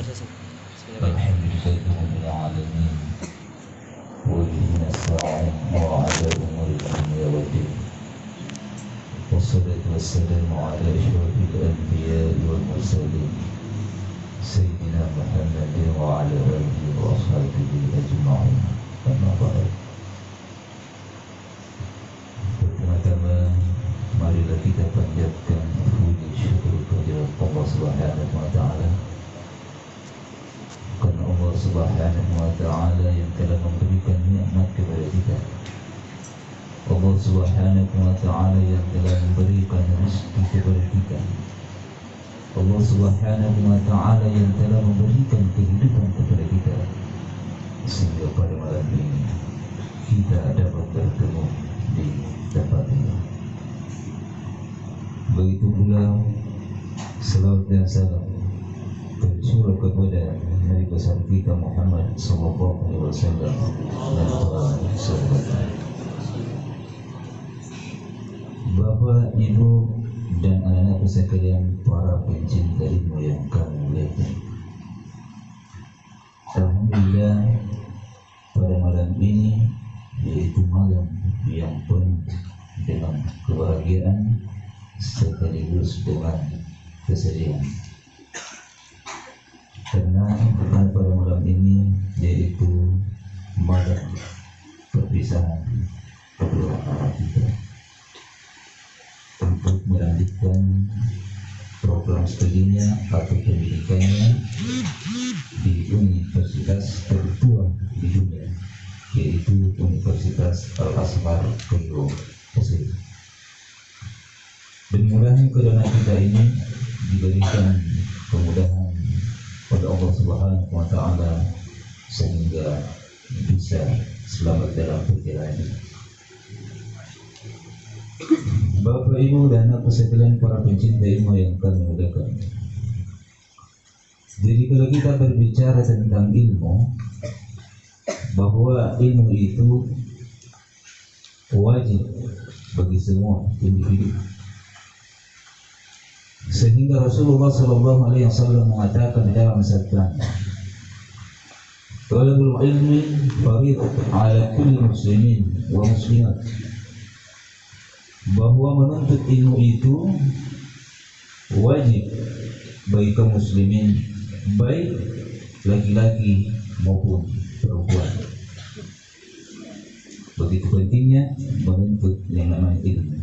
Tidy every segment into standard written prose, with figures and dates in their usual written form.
الحمد لله رب العالمين وبه نستعين على أمور الدنيا والدين والصلاة والسلام على أشرف الأنبياء والمرسلين سيدنا محمد وعلى آله وأصحابه أجمعين أما بعد. Pertama-tama marilah kita panjatkan puji syukur kehadirat Allah Subhanahu wa taala, karena Allah Subhanahu wa taala yang telah memberikan nikmat kepada kita. Allah Subhanahu wa taala yang telah memberikan rezeki kepada kita. Allah Subhanahu wa taala yang telah memberikan kehidupan kepada kita, sehingga pada malam ini kita dapat bertemu di tempat ini. Begitu pula selawat dan salam tercurah kepada Nabi besar kita Muhammad sallallahu alaihi wasallam dan para sahabatnya. Bapak, Ibu dan anak-anak sekalian, para pencinta ilmu yang kami muliakan, alhamdulillah pada malam ini, yaitu malam yang penuh dengan kebahagiaan sekaligus dengan kesedihan, karena pada malam ini yaitu malam perpisahan kedua orang kita untuk melanjutkan program studinya atau pendidikannya di universitas tertua di dunia, yaitu Universitas Al-Azhar Cairo, Mesir. Dan mudah-mudahan karena kita ini diberikan kemudahan oleh Allah Subhanahu wa taala sehingga bisa selamat dalam perjalanan ini. Bapak, Ibu dan anak sekalian, para pencinta ilmu yang kami muliakan. Jadi kalau kita berbicara tentang ilmu, bahwa ilmu itu wajib bagi semua individu, sehingga Rasulullah sallallahu alaihi wasallam mengatakan dalam sabdanya, "Talabul ilmi fardhu 'ala kulli muslimin wa muslimat." Bahwa menuntut ilmu itu wajib bagi kaum muslimin, baik laki-laki maupun perempuan. Begitu pentingnya menuntut yang namanya ilmu.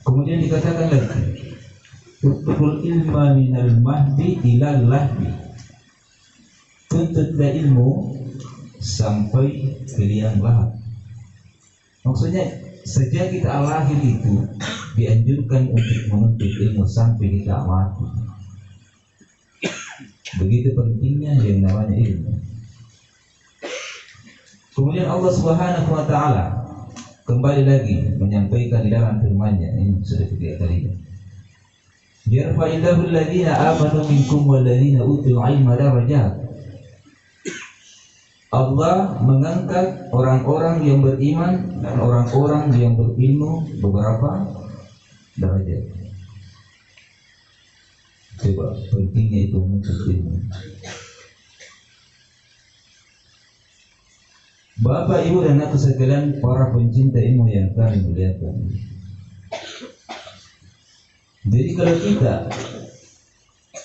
Kemudian dikatakan lagi, "Tutul ilma minal mahdi ilal lahdi." Tuntutlah ilmu sampai ke liang lahat. Maksudnya sejak kita lahir itu dianjurkan untuk menuntut ilmu sampai kita mati. Begitu pentingnya yang namanya ilmu. Kemudian Allah Subhanahu wa taala kembali lagi menyampaikan di dalam firman-Nya, ini sudah kita kali. Yarfa'illahu alladhina amanu minkum walladhina utul 'ilma darajat. Allah mengangkat orang-orang yang beriman dan orang-orang yang berilmu beberapa derajat. Coba pentingnya itu menuntut ilmu. Bapak, Ibu dan anak sekalian, para pencinta ilmu yang kami muliakan. Jadi kalau kita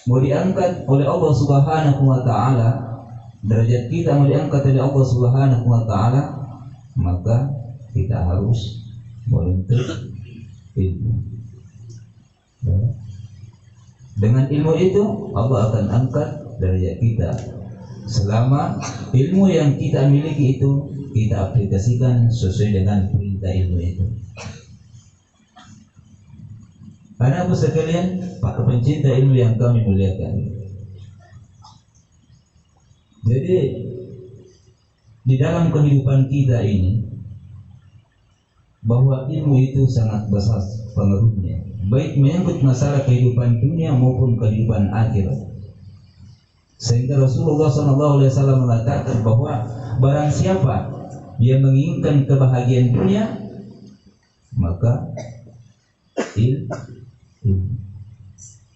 mau diangkat oleh Allah Subhanahu wa taala, derajat kita mau diangkat oleh Allah Subhanahu wa taala, maka kita harus menuntut ilmu. Dengan ilmu itu Allah akan angkat derajat kita, selama ilmu yang kita miliki itu kita aplikasikan sesuai dengan perintah ilmu itu. Karena apa sekalian, para pencinta ilmu yang kami muliakan, jadi di dalam kehidupan kita ini, bahwa ilmu itu sangat besar pengaruhnya, baik menyangkut masalah kehidupan dunia maupun kehidupan akhirat. Sehingga Rasulullah SAW mengatakan bahwa barang siapa yang menginginkan kebahagiaan dunia, maka ilmu.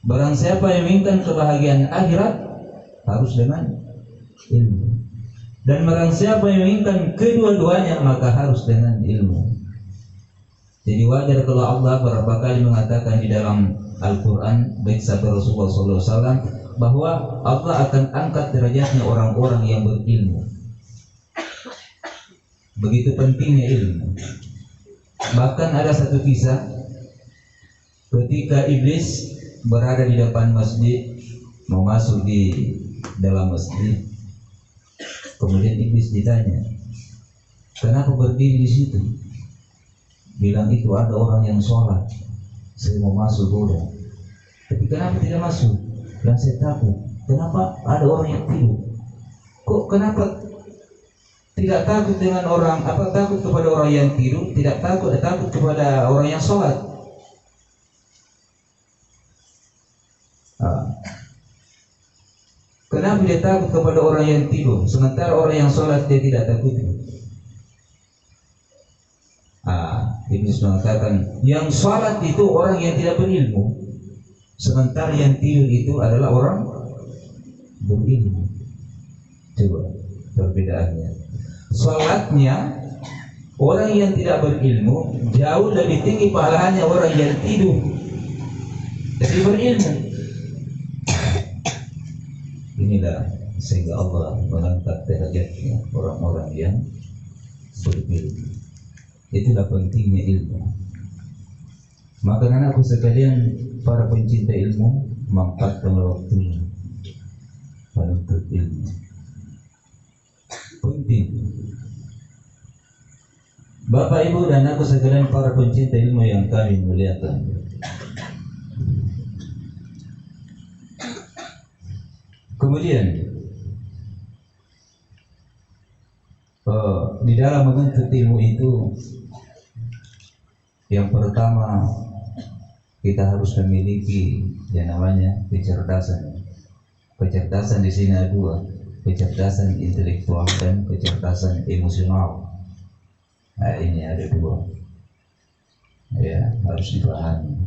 Barang siapa yang menginginkan kebahagiaan akhirat, harus dengan ilmu. Dan barang siapa yang menginginkan kedua-duanya maka harus dengan ilmu. Jadi wajar kalau Allah beberapa kali mengatakan di dalam Al-Quran baik sabda Rasulullah SAW bahwa Allah akan angkat derajatnya orang-orang yang berilmu. Begitu pentingnya ilmu. Bahkan ada satu kisah ketika iblis berada di depan masjid mau masuk di dalam masjid, kemudian iblis ditanya, kenapa berdiri di situ? Bilang itu ada orang yang sholat, saya mau masuk boleh. Tapi kenapa tidak masuk? Dan saya takut. Kenapa ada orang yang tidur? Kok kenapa tidak takut dengan orang? Apa takut kepada orang yang tidur? Tidak takut kepada orang yang sholat. Kenapa dia takut kepada orang yang tidur, sementara orang yang sholat dia tidak takut? Iblis mengatakan yang sholat itu orang yang tidak berilmu, sementara yang tidur itu adalah orang berilmu. Coba perbedaannya. Sholatnya orang yang tidak berilmu jauh lebih tinggi pahalanya orang yang tidur jadi berilmu. Inilah sehingga Allah mengangkat derajatnya orang-orang yang berilmu. Itulah pentingnya ilmu. Maka anakku sekalian, para pencinta ilmu, manfaatkan waktunya menuntut ilmu. Penting. Bapak, Ibu, dan aku sekalian para pencinta ilmu yang kami muliakan. Kemudian di dalam menuntut ilmu itu, yang pertama kita harus memiliki yang namanya kecerdasan. Kecerdasan di sini ada dua, kecerdasan intelektual dan kecerdasan emosional. Nah, ini ada dua, ya harus dipahami.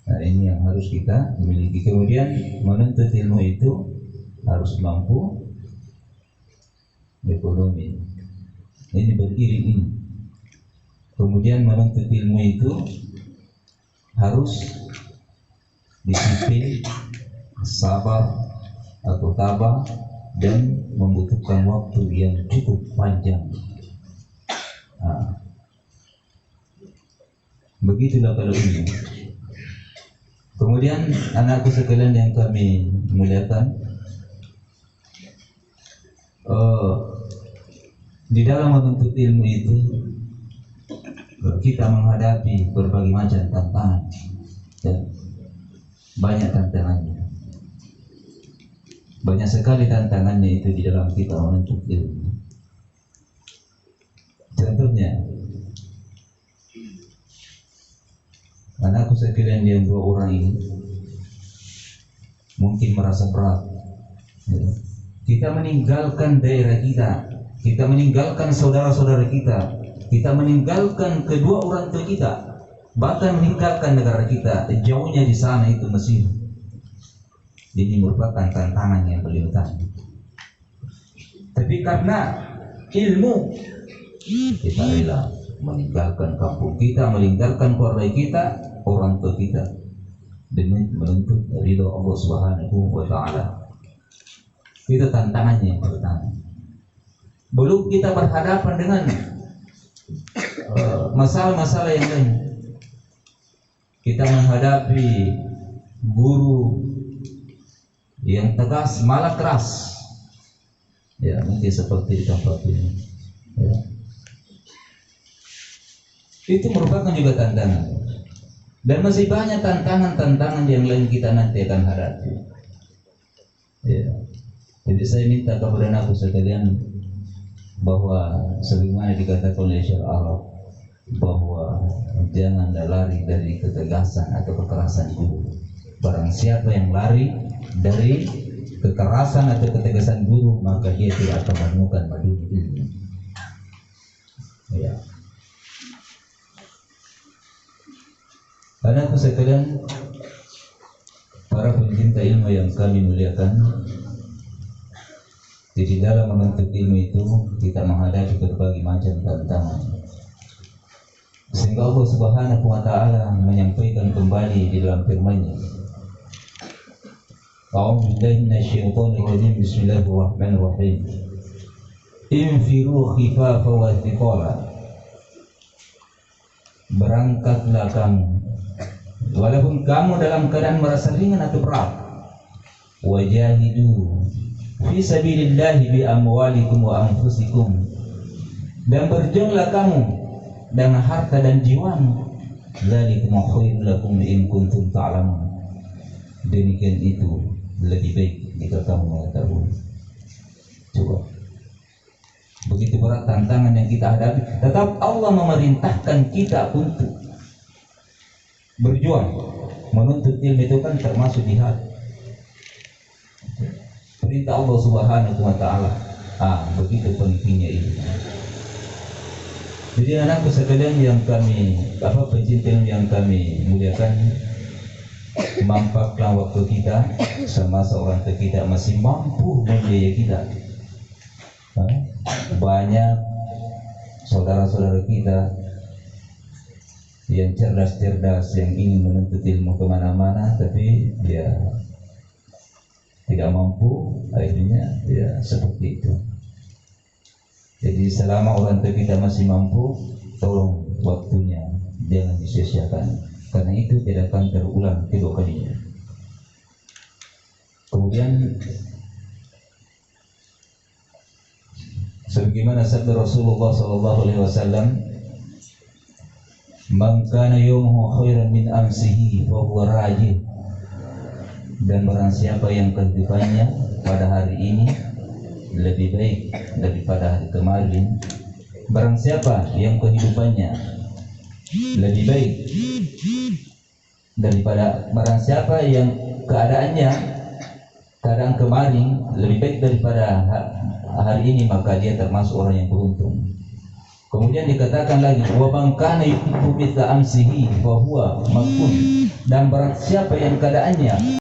Nah, ini yang harus kita miliki. Kemudian menuntut ilmu itu harus mampu ekonomi. Ini beriring ini. Kemudian menuntut ilmu itu harus disiplin, sabar atau tabah, dan membutuhkan waktu yang cukup panjang. Begitulah kalau ini. Kemudian anakku sekalian yang kami muliakan, di dalam menuntut ilmu itu kita menghadapi berbagai macam tantangan, dan banyak tantangannya. Banyak sekali tantangannya itu di dalam kita menuntut ilmu. Contohnya, anakku sekalian yang dua orang ini mungkin merasa berat. Kita meninggalkan daerah kita meninggalkan saudara-saudara kita meninggalkan kedua orang tua kita, bahkan meninggalkan negara kita, jauhnya di sana itu Mesir. Ini merupakan tantangan yang paling utama. Tapi karena ilmu, kita rela meninggalkan kampung kita, meninggalkan keluarga kita, orang tua kita, demi menuntut ridho Allah Subhanahu wa Ta'ala. Itu tantangannya yang pertama. Belum kita berhadapan dengan masalah-masalah yang lain. Kita menghadapi guru yang tegas, malah keras. Ya, mungkin seperti di tempat ini. Ya. Itu merupakan juga tantangan. Dan masih banyak tantangan-tantangan yang lain kita nanti akan hadapi. Ya. Jadi saya minta kepada anakku sekalian bahwa sebagaimana dikatakan oleh Syekh Arab, bahwa jangan lari dari ketegasan atau kekerasan guru. Barang siapa yang lari dari kekerasan atau ketegasan guru, maka dia tidak akan menemukan madu ilmu. Ya. Anakku sekalian, Para pencinta ilmu yang kami muliakan, di dalam menuntut ilmu itu kita menghadapi berbagai macam tantangan, sehingga Allah Subhanahu wa Ta'ala menyampaikan kembali di dalam firman-Nya, A'udzu billahi minasyaitonir rajim, bismillahirrahmanirrahim. Infiru khifafa wa thiqala. Berangkatlah kamu walaupun kamu dalam keadaan merasa ringan atau berat. Wajahidu fi sabilillahi bi amwalikum wa anfusikum. Dan berjuanglah kamu dengan harta dan jiwamu. Dzalikum khairul lakum in kuntum ta'lamun. Demikian itu lebih baik jika kamu mengetahui. Coba, begitu berat tantangan yang kita hadapi, tetap Allah memerintahkan kita untuk berjuang. Menuntut ilmu itu kan termasuk jihad. Perintah Allah Subhanahu wa Ta'ala. Begitu pentingnya itu. Jadi anakku sekalian yang kami, pencinta yang kami muliakan, mampaklah waktu kita semasa orang tua kita masih mampu membiayai kita. Banyak saudara-saudara kita yang cerdas-cerdas yang ingin menuntut ilmu kemana-mana, tapi dia tidak mampu, akhirnya ya seperti itu. Jadi selama orang tua kita masih mampu, tolong waktunya jangan disia-siakan, karena itu tidak akan terulang kedua kalinya. Kemudian sebagaimana sabda Rasulullah SAW, "Man kana yawmuhu khairan min amsihi fa huwa rajih." Dan barang siapa yang kehidupannya pada hari ini lebih baik daripada hari kemarin, barang siapa yang kehidupannya lebih baik daripada, barang siapa yang keadaan kemarin lebih baik daripada hari ini, maka dia termasuk orang yang beruntung. Kemudian dikatakan lagi, wa man kana yuhibbu mithla amsihi fa huwa maqbul. Dan barang siapa yang keadaannya